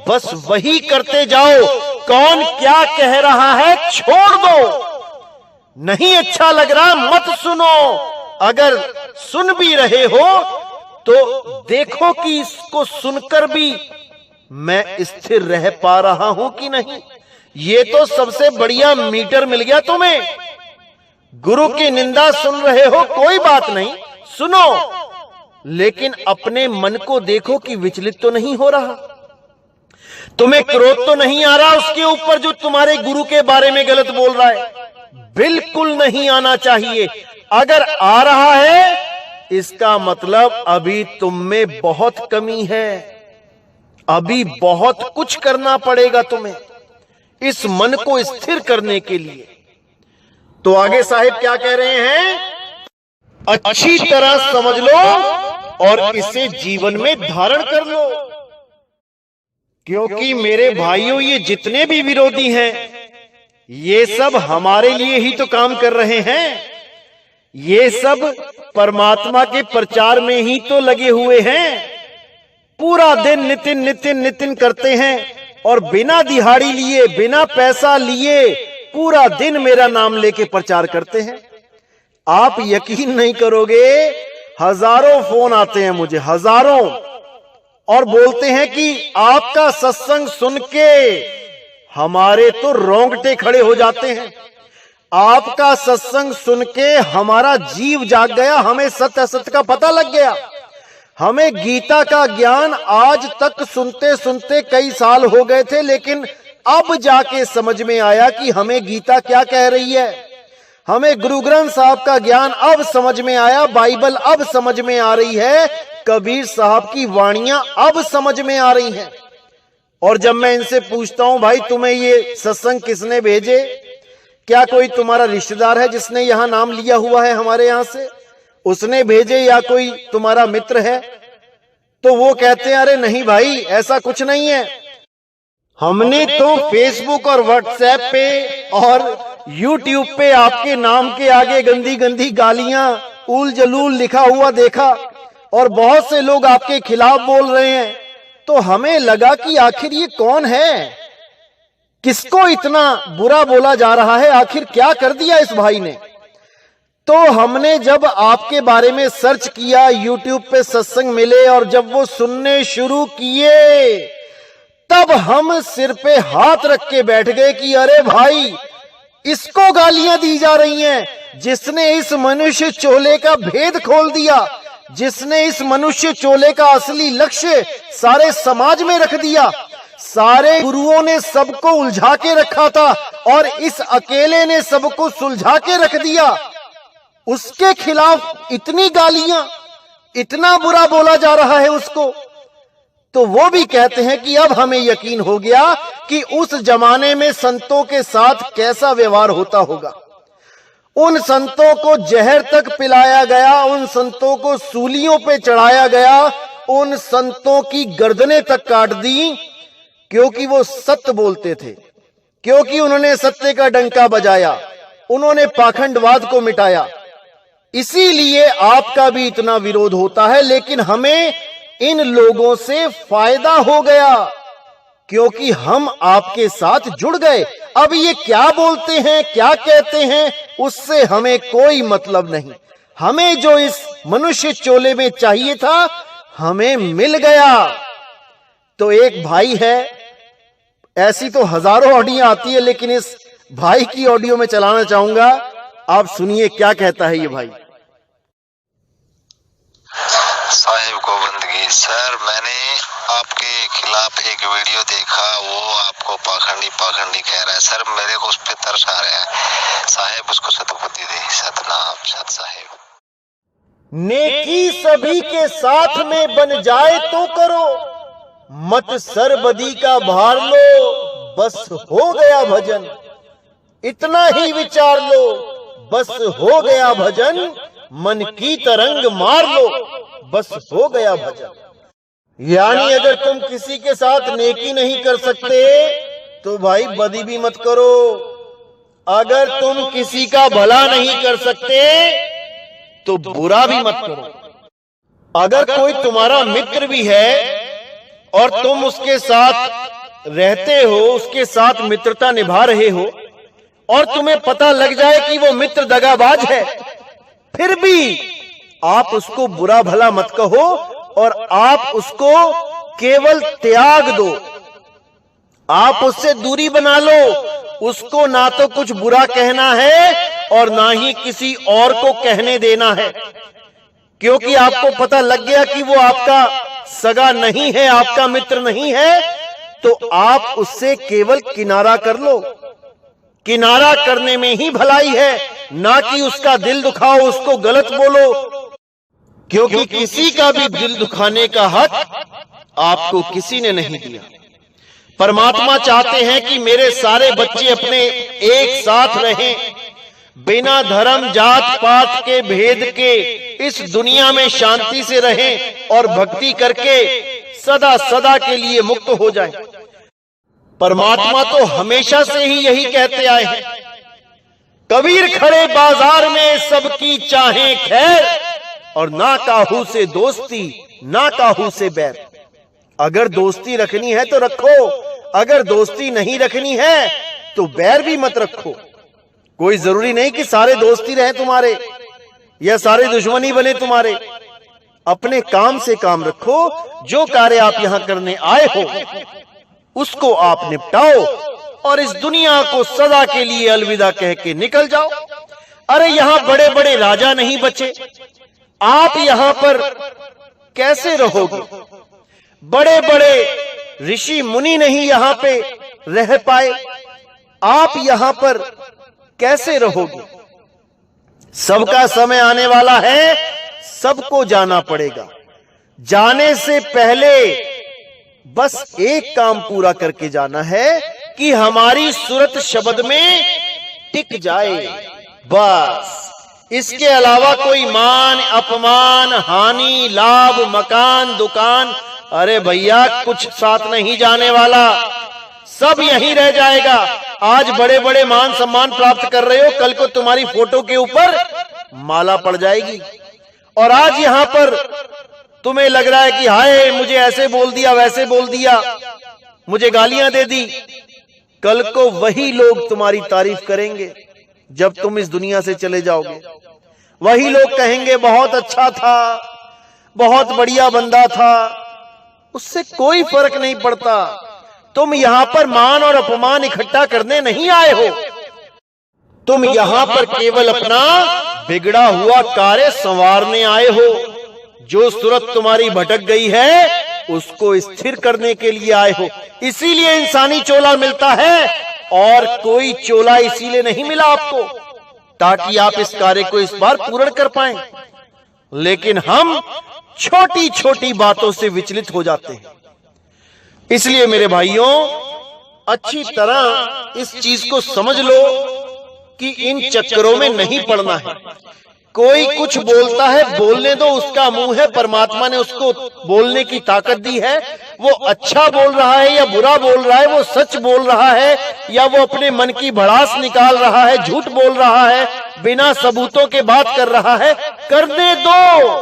बस वही करते जाओ। कौन क्या कह रहा है छोड़ दो। नहीं अच्छा लग रहा मत सुनो। अगर सुन भी रहे हो तो देखो कि इसको सुनकर भी मैं स्थिर रह पा रहा हूं कि नहीं। ये तो सबसे बढ़िया मीटर मिल गया तुम्हें। गुरु की निंदा सुन रहे हो, कोई बात नहीं, सुनो, लेकिन अपने मन को देखो कि विचलित तो नहीं हो रहा। तुम्हें क्रोध तो नहीं आ रहा उसके ऊपर जो तुम्हारे गुरु के बारे में गलत बोल रहा है। बिल्कुल नहीं आना चाहिए। अगर आ रहा है इसका मतलब अभी तुम में बहुत कमी है। अभी बहुत कुछ करना पड़ेगा तुम्हें इस मन को स्थिर करने के लिए। तो आगे साहिब क्या कह रहे हैं, अच्छी तरह समझ लो और इसे जीवन में धारण कर लो। क्योंकि मेरे भाइयों, ये जितने भी विरोधी हैं ये सब हमारे लिए ही तो काम कर रहे हैं। ये सब परमात्मा के प्रचार में ही तो लगे हुए हैं। पूरा दिन नितिन नितिन नितिन करते हैं और बिना दिहाड़ी लिए, बिना पैसा लिए पूरा दिन मेरा नाम लेके प्रचार करते हैं। आप यकीन नहीं करोगे, हजारों फोन आते हैं मुझे, हजारों, और बोलते हैं कि आपका सत्संग सुन के हमारे तो रोंगटे खड़े हो जाते हैं। आपका सत्संग सुन के हमारा जीव जाग गया, हमें सत्य असत्य का पता लग गया। हमें गीता का ज्ञान आज तक सुनते सुनते कई साल हो गए थे, लेकिन अब जाके समझ में आया कि हमें गीता क्या कह रही है। हमें गुरु ग्रंथ साहब का ज्ञान अब समझ में आया, बाइबल अब समझ में आ रही है, कबीर साहब की वाणियां अब समझ में आ रही हैं। और जब मैं इनसे पूछता हूं, भाई तुम्हें ये सत्संग किसने भेजे, क्या कोई तुम्हारा रिश्तेदार है जिसने यहां नाम लिया हुआ है हमारे यहां से, उसने भेजे, या कोई तुम्हारा मित्र है, तो वो कहते हैं अरे नहीं भाई ऐसा कुछ नहीं है, हमने तो फेसबुक और व्हाट्सएप पे और यूट्यूब पे आपके नाम के आगे गंदी गंदी गालियां उल जलूल लिखा हुआ देखा और बहुत से लोग आपके खिलाफ बोल रहे हैं। तो हमें लगा कि आखिर ये कौन है, किसको इतना बुरा बोला जा रहा है, आखिर क्या कर दिया इस भाई ने। तो हमने जब आपके बारे में सर्च किया, यूट्यूब पे सत्संग मिले और जब वो सुनने शुरू किए, तब हम सिर पे हाथ रख के बैठ गए कि अरे भाई इसको गालियां दी जा रही हैं, जिसने इस मनुष्य चोले का भेद खोल दिया, जिसने इस मनुष्य चोले का असली लक्ष्य सारे समाज में रख दिया। सारे गुरुओं ने सबको उलझा के रखा था और इस अकेले ने सबको सुलझा के रख दिया। उसके खिलाफ इतनी गालियां, इतना बुरा बोला जा रहा है उसको। तो वो भी कहते हैं कि अब हमें यकीन हो गया कि उस जमाने में संतों के साथ कैसा व्यवहार होता होगा। उन संतों को जहर तक पिलाया गया, उन संतों को सूलियों पे चढ़ाया गया, उन संतों की गर्दनें तक काट दी, क्योंकि वो सत्य बोलते थे, क्योंकि उन्होंने सत्य का डंका बजाया, उन्होंने पाखंडवाद को मिटाया। इसीलिए आपका भी इतना विरोध होता है। लेकिन हमें इन लोगों से फायदा हो गया, क्योंकि हम आपके साथ जुड़ गए। अब ये क्या बोलते हैं, क्या कहते हैं, उससे हमें कोई मतलब नहीं। हमें जो इस मनुष्य चोले में चाहिए था, हमें मिल गया। तो एक भाई है, ऐसी तो हजारों ऑडियो आती है, लेकिन इस भाई की ऑडियो में चलाना चाहूंगा। आप सुनिए क्या कहता है ये भाई। साहिब गोविंदगी सर, मैंने आपके खिलाफ एक वीडियो देखा, वो आपको पाखंडी कह रहा है सर। मेरे को उस पर तरस आ रहा है साहिब, उसको सदबुद्धि दे। सतनाम सत साहिब। नेकी सभी के साथ में बन जाए तो करो, मत सरबदी का भार लो, बस हो गया भजन। इतना ही विचार लो, बस हो गया भजन। मन की तरंग मार लो, बस हो गया भजन। यानी अगर तुम किसी के साथ नेकी नहीं कर सकते तो भाई बदी भी मत करो। अगर तुम किसी का भला नहीं कर सकते तो बुरा भी मत करो। अगर कोई तुम्हारा मित्र भी है और तुम उसके साथ रहते हो, उसके साथ मित्रता निभा रहे हो, और तुम्हें पता लग जाए कि वो मित्र दगाबाज है, फिर भी आप उसको बुरा भला मत कहो और आप उसको केवल त्याग दो। आप उससे दूरी बना लो। उसको ना तो कुछ बुरा कहना है और ना ही किसी और को कहने देना है, क्योंकि आपको पता लग गया कि वो आपका सगा नहीं है, आपका मित्र नहीं है। तो आप उससे केवल किनारा कर लो। किनारा करने में ही भलाई है, ना कि उसका दिल दुखाओ, उसको गलत बोलो, क्योंकि किसी का भी दिल दुखाने का हक आपको किसी ने नहीं दिया। परमात्मा चाहते हैं कि मेरे सारे बच्चे अपने एक साथ रहें, बिना धर्म जात पात के भेद के इस दुनिया में शांति से रहें और भक्ति करके सदा सदा के लिए मुक्त हो जाएं। परमात्मा तो हमेशा से ही यही कहते आए हैं, कबीर खड़े बाजार में सबकी चाहें खैर, और ना काहू से दोस्ती ना काहू से बैर। अगर दोस्ती रखनी है तो रखो, अगर दोस्ती नहीं रखनी है तो बैर भी मत रखो। कोई जरूरी नहीं कि सारे दोस्ती रहे तुम्हारे या सारे दुश्मनी बने तुम्हारे। अपने काम से काम रखो। जो कार्य आप यहां करने आए हो उसको आप निपटाओ और इस दुनिया को सदा के लिए अलविदा कह के निकल जाओ। अरे यहां बड़े बड़े राजा नहीं बचे, आप यहां पर कैसे रहोगे? बड़े बड़े ऋषि मुनि नहीं यहां पे रह पाए, आप यहां पर कैसे रहोगे? सबका समय आने वाला है, सबको जाना पड़ेगा। जाने से पहले बस एक काम पूरा करके जाना है कि हमारी सूरत शब्द में टिक जाए, बस। इसके अलावा कोई मान अपमान हानि लाभ मकान दुकान, अरे भैया कुछ साथ नहीं जाने वाला, सब यहीं रह जाएगा। आज बड़े बड़े मान सम्मान प्राप्त कर रहे हो, कल को तुम्हारी फोटो के ऊपर माला पड़ जाएगी। और आज यहां पर तुम्हें लग रहा है कि हाय मुझे ऐसे बोल दिया वैसे बोल दिया, मुझे गालियां दे दी। कल को वही लोग तुम्हारी तारीफ करेंगे जब तुम इस दुनिया से चले जाओगे। वही लोग कहेंगे बहुत अच्छा था, बहुत बढ़िया बंदा था। उससे कोई फर्क नहीं पड़ता। तुम यहां पर मान और अपमान इकट्ठा करने नहीं आए हो। तुम यहां पर केवल अपना बिगड़ा हुआ कार्य संवारने आए हो। जो सूरत तुम्हारी भटक गई है उसको स्थिर करने के लिए आए हो। इसीलिए इंसानी चोला मिलता है, और कोई चोला इसीलिए नहीं मिला आपको ताकि आप इस कार्य को इस बार पूर्ण कर पाएं। लेकिन हम छोटी छोटी बातों से विचलित हो जाते हैं। इसलिए मेरे भाइयों, अच्छी तरह इस चीज को समझ लो कि इन चक्करों में नहीं पड़ना है। कोई कुछ बोलता है, बोलने दो, उसका मुंह है, परमात्मा ने उसको बोलने की ताकत दी है। वो अच्छा बोल रहा है या बुरा बोल रहा है, वो सच बोल रहा है या वो अपने मन की भड़ास निकाल रहा है, झूठ बोल रहा है, बिना सबूतों के बात कर रहा है, करने दो।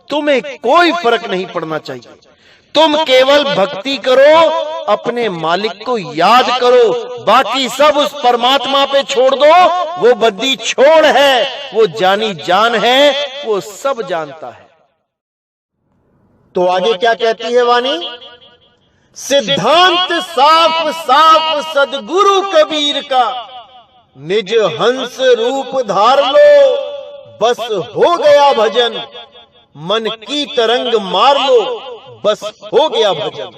तुम्हें कोई फर्क नहीं पड़ना चाहिए। तुम केवल भक्ति करो, अपने मालिक को याद करो, बाकी सब उस परमात्मा पे छोड़ दो। वो बद्दी छोड़ है, वो जानी जान है, वो सब जानता है। तो आगे क्या कहती है वाणी? सिद्धांत साफ साफ सदगुरु कबीर का, निज हंस रूप धार लो, बस हो गया भजन, मन की तरंग मार लो, बस हो गया भजन।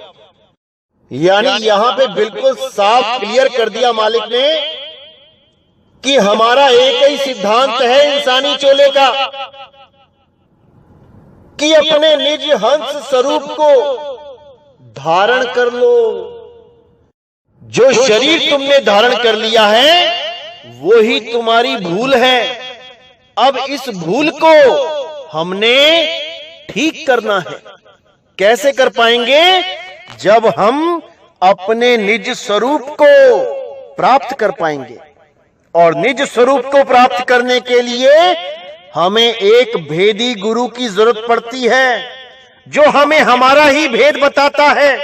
यानी यहां पे बिल्कुल साफ क्लियर कर दिया मालिक ने कि हमारा एक ही सिद्धांत है इंसानी चोले का, कि अपने निज हंस स्वरूप को धारण कर लो। जो शरीर तुमने धारण कर लिया है वो ही तुम्हारी भूल है। अब इस भूल को हमने ठीक करना है। कैसे कर पाएंगे? जब हम अपने निज स्वरूप को प्राप्त कर पाएंगे। और निज स्वरूप को प्राप्त करने के लिए हमें एक भेदी गुरु की जरूरत पड़ती है, जो हमें हमारा ही भेद बताता है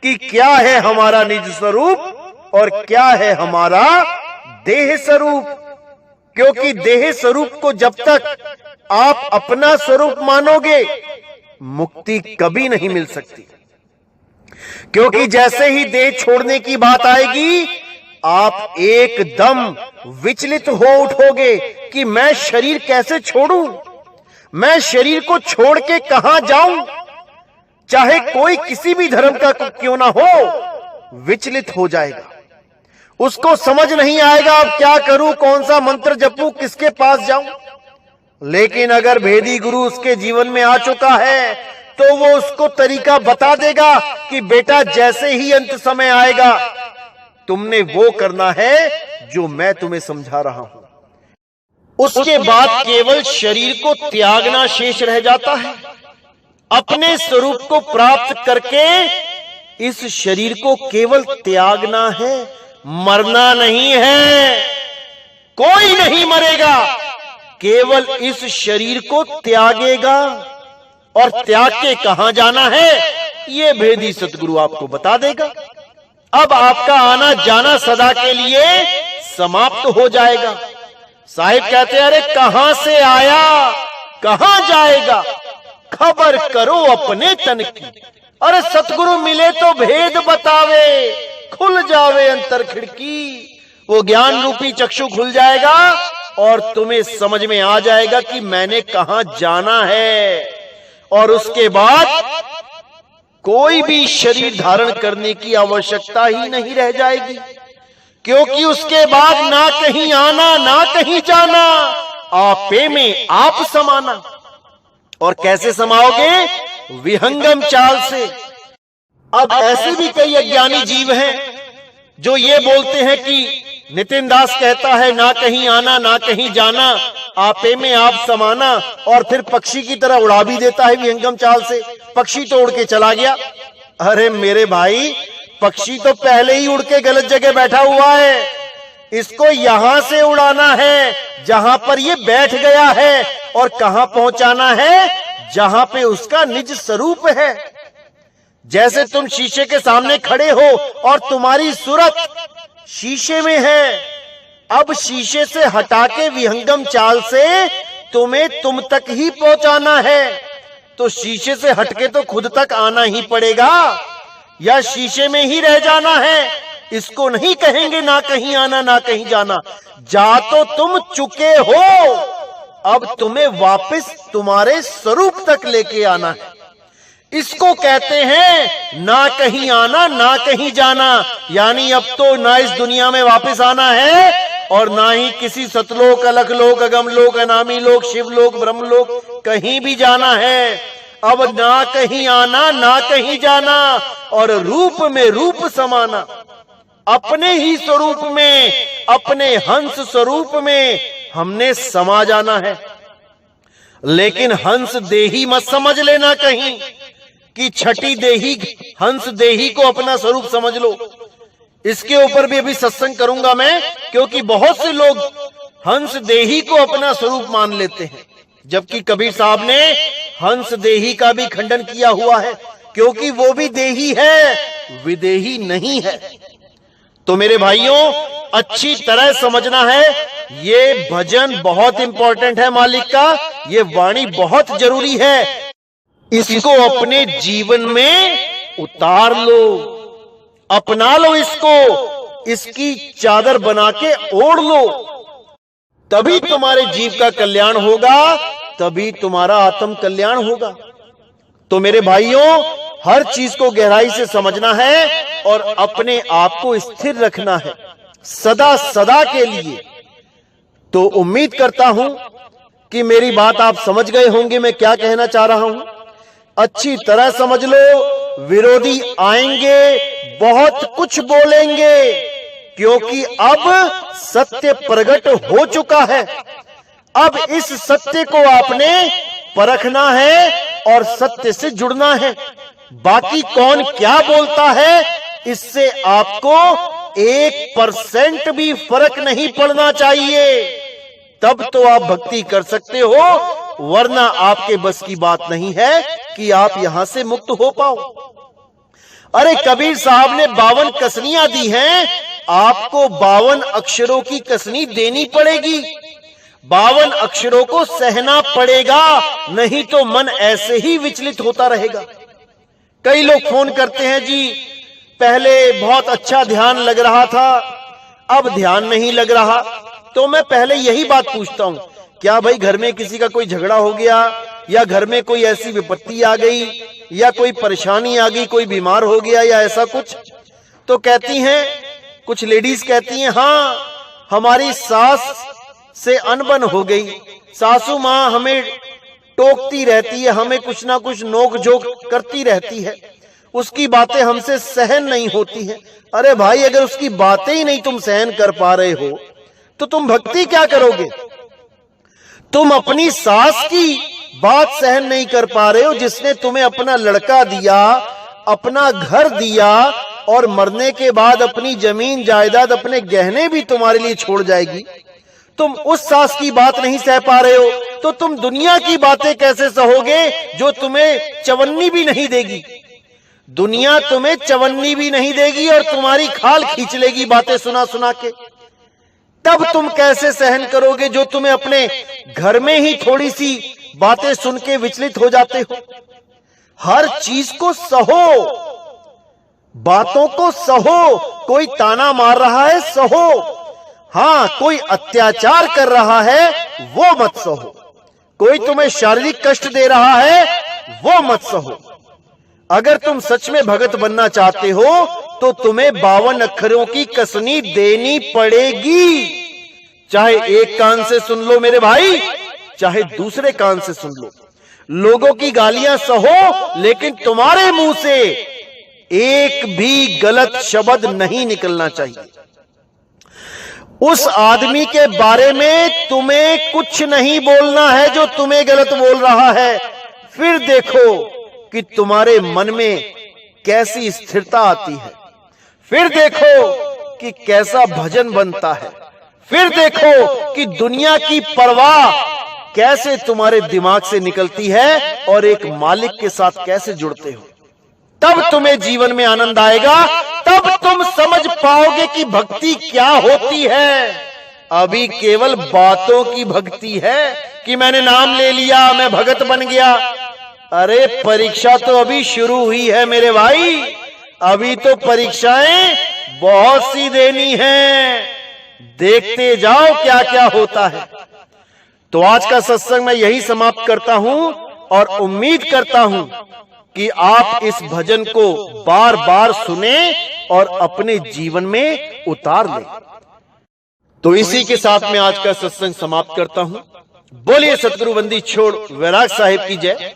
कि क्या है हमारा निज स्वरूप और क्या है हमारा देह स्वरूप। क्योंकि देह स्वरूप को जब तक आप अपना स्वरूप मानोगे, मुक्ति कभी नहीं मिल सकती। क्योंकि जैसे ही देह छोड़ने की बात आएगी, आप एकदम विचलित हो उठोगे कि मैं शरीर कैसे छोड़ूं, मैं शरीर को छोड़ के कहां जाऊं, चाहे कोई किसी भी धर्म का क्यों ना हो, विचलित हो जाएगा। उसको समझ नहीं आएगा अब क्या करूं, कौन सा मंत्र जपूं, किसके पास जाऊं। लेकिन अगर भेदी गुरु उसके जीवन में आ चुका है तो वो उसको तरीका बता देगा कि बेटा जैसे ही अंत समय आएगा, तुमने वो करना है जो मैं तुम्हें समझा रहा हूं। उसके बाद केवल शरीर को त्यागना शेष रह जाता है। अपने स्वरूप को प्राप्त करके इस शरीर को केवल त्यागना है, मरना नहीं है। कोई नहीं मरेगा, केवल इस शरीर को त्यागेगा। और त्याग के कहां जाना है, ये भेदी सतगुरु आपको बता देगा। अब आपका आना जाना सदा के लिए समाप्त हो जाएगा। साहिब कहते हैं, अरे कहां से आया कहां जाएगा, खबर करो अपने तन की। अरे सतगुरु मिले तो भेद बतावे, खुल जावे अंतर खिड़की। वो ज्ञान रूपी चक्षु खुल जाएगा और तुम्हें समझ में आ जाएगा कि मैंने कहां जाना है। और उसके बाद कोई भी शरीर धारण करने की आवश्यकता ही नहीं रह जाएगी। क्योंकि उसके बाद ना कहीं आना ना कहीं जाना, आपे में आप समाना। और कैसे समाओगे? विहंगम चाल से। अब ऐसे भी कई अज्ञानी जीव हैं जो ये बोलते हैं कि नितिन दास कहता है ना कहीं आना ना कहीं जाना, आपे में आप समाना, और फिर पक्षी की तरह उड़ा भी देता है विहंगम चाल से। पक्षी तो उड़ के चला गया। अरे मेरे भाई, पक्षी तो पहले ही उड़ के गलत जगह बैठा हुआ है। इसको यहां से उड़ाना है जहां पर ये बैठ गया है, और कहां पहुंचाना है? जहां पे उसका निज स्वरूप है। जैसे तुम शीशे के सामने खड़े हो और तुम्हारी सूरत शीशे में है। अब शीशे से हटा के विहंगम चाल से तुम्हें तुम तक ही पहुंचाना है। तो शीशे से हटके तो खुद तक आना ही पड़ेगा, या शीशे में ही रह जाना है। इसको नहीं कहेंगे ना कहीं आना ना कहीं जाना। जा तो तुम चुके हो, अब तुम्हें वापस तुम्हारे स्वरूप तक लेके आना है। इसको कहते हैं ना कहीं आना ना कहीं जाना। यानी अब तो ना इस दुनिया में वापस आना है और ना ही किसी सतलोक, अलखलोक, अगमलोक, अनामी लोक, शिवलोक, ब्रह्मलोक कहीं भी जाना है। अब ना कहीं आना ना कहीं जाना और रूप में रूप समाना। अपने ही स्वरूप में, अपने हंस स्वरूप में हमने समा जाना है। लेकिन हंस देही मत समझ लेना कहीं कि छठी देही हंस देही को अपना स्वरूप समझ लो। इसके ऊपर भी अभी सत्संग करूंगा मैं, क्योंकि बहुत से लोग हंस देही को अपना स्वरूप मान लेते हैं, जबकि कबीर साहब ने हंस देही का भी खंडन किया हुआ है, क्योंकि वो भी देही है, विदेही नहीं है। तो मेरे भाइयों, अच्छी तरह समझना है, ये भजन बहुत इंपॉर्टेंट है मालिक का, ये वाणी बहुत जरूरी है। इसको अपने जीवन में उतार लो, अपना लो इसको, इसकी चादर बना के ओढ़ लो, तभी तुम्हारे जीव का कल्याण होगा, तभी तुम्हारा आत्म कल्याण होगा। तो मेरे भाइयों, हर चीज को गहराई से समझना है और अपने आप को स्थिर रखना है सदा सदा के लिए। तो उम्मीद करता हूं कि मेरी बात आप समझ गए होंगे मैं क्या कहना चाह रहा हूं। अच्छी तरह समझ लो, विरोधी आएंगे, बहुत कुछ बोलेंगे, क्योंकि अब सत्य प्रकट हो चुका है। अब इस सत्य को आपने परखना है और सत्य से जुड़ना है। बाकी कौन क्या बोलता है, इससे आपको 1% भी फर्क नहीं पड़ना चाहिए। तब तो आप भक्ति कर सकते हो, वरना आपके बस की बात नहीं है कि आप यहां से मुक्त हो पाओ। अरे कबीर साहब ने 52 कसनियां दी हैं, आपको 52 अक्षरों की कसनी देनी पड़ेगी, 52 अक्षरों को सहना पड़ेगा, नहीं तो मन ऐसे ही विचलित होता रहेगा। कई लोग फोन करते हैं, जी पहले बहुत अच्छा ध्यान लग रहा था, अब ध्यान नहीं लग रहा। तो मैं पहले यही बात पूछता हूं, क्या भाई घर में किसी का कोई झगड़ा हो गया, या घर में कोई ऐसी विपत्ति आ गई, या कोई परेशानी आ गई, कोई बीमार हो गया या ऐसा कुछ? तो कहती हैं, कुछ लेडीज कहती हैं, हाँ हमारी सास से अनबन हो गई, सासू माँ हमें टोकती रहती है, हमें कुछ ना कुछ नोक झोंक करती रहती है, उसकी बातें हमसे सहन नहीं होती हैं। अरे भाई, अगर उसकी बातें ही नहीं तुम सहन कर पा रहे हो तो तुम भक्ति क्या करोगे? तुम अपनी सास की बात सहन नहीं कर पा रहे हो, जिसने तुम्हें अपना लड़का दिया, अपना घर दिया, और मरने के बाद अपनी जमीन जायदाद, अपने गहने भी तुम्हारे लिए छोड़ जाएगी। तुम उस सास की बात नहीं सह पा रहे हो, तो तुम दुनिया की बातें कैसे सहोगे जो तुम्हें चवन्नी भी नहीं देगी? दुनिया तुम्हें चवन्नी भी नहीं देगी और तुम्हारी खाल खींच लेगी बातें सुना सुना के। तब तुम कैसे सहन करोगे जो तुम्हें अपने घर में ही थोड़ी सी बातें सुन के विचलित हो जाते हो? हर चीज को सहो, बातों को सहो। कोई ताना मार रहा है, सहो। हाँ, कोई अत्याचार कर रहा है, वो मत सहो। कोई तुम्हें शारीरिक कष्ट दे रहा है, वो मत सहो। अगर तुम सच में भगत बनना चाहते हो तो तुम्हें 52 अक्षरों की कसनी देनी पड़ेगी। चाहे एक कान से सुन लो मेरे भाई, चाहे दूसरे कान से सुन लो। लोगों की गालियां सहो, लेकिन तुम्हारे मुंह से एक भी गलत शब्द नहीं निकलना चाहिए। उस आदमी के बारे में तुम्हें कुछ नहीं बोलना है जो तुम्हें गलत बोल रहा है। फिर देखो कि तुम्हारे मन में कैसी स्थिरता आती है, फिर देखो कि कैसा भजन बनता है, फिर देखो कि दुनिया की परवाह कैसे तुम्हारे दिमाग से निकलती है और एक मालिक के साथ कैसे जुड़ते हो। तब तुम्हें जीवन में आनंद आएगा, तब तुम समझ पाओगे कि भक्ति क्या होती है। अभी केवल बातों की भक्ति है कि मैंने नाम ले लिया, मैं भगत बन गया। अरे परीक्षा तो अभी शुरू हुई है मेरे भाई, अभी तो परीक्षाएं बहुत सी देनी है, देखते जाओ क्या क्या होता है। तो आज का सत्संग मैं यही समाप्त करता हूं और उम्मीद करता हूं कि आप इस भजन को बार बार सुने और अपने जीवन में उतार लें। तो इसी के साथ मैं आज का सत्संग समाप्त करता हूं। बोलिए सतगुरु बंदी छोड़ वैराग साहिब की जय।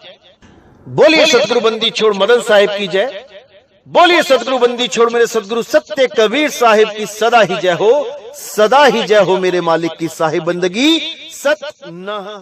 बोलिए सतगुरु बंदी छोड़ मदन साहिब की जय। बोलिए सतगुरु बंदी छोड़ मेरे सतगुरु सत्य कबीर साहिब की सदा ही जय हो, सदा ही जय हो। मेरे मालिक की साहिब बंदगी सत न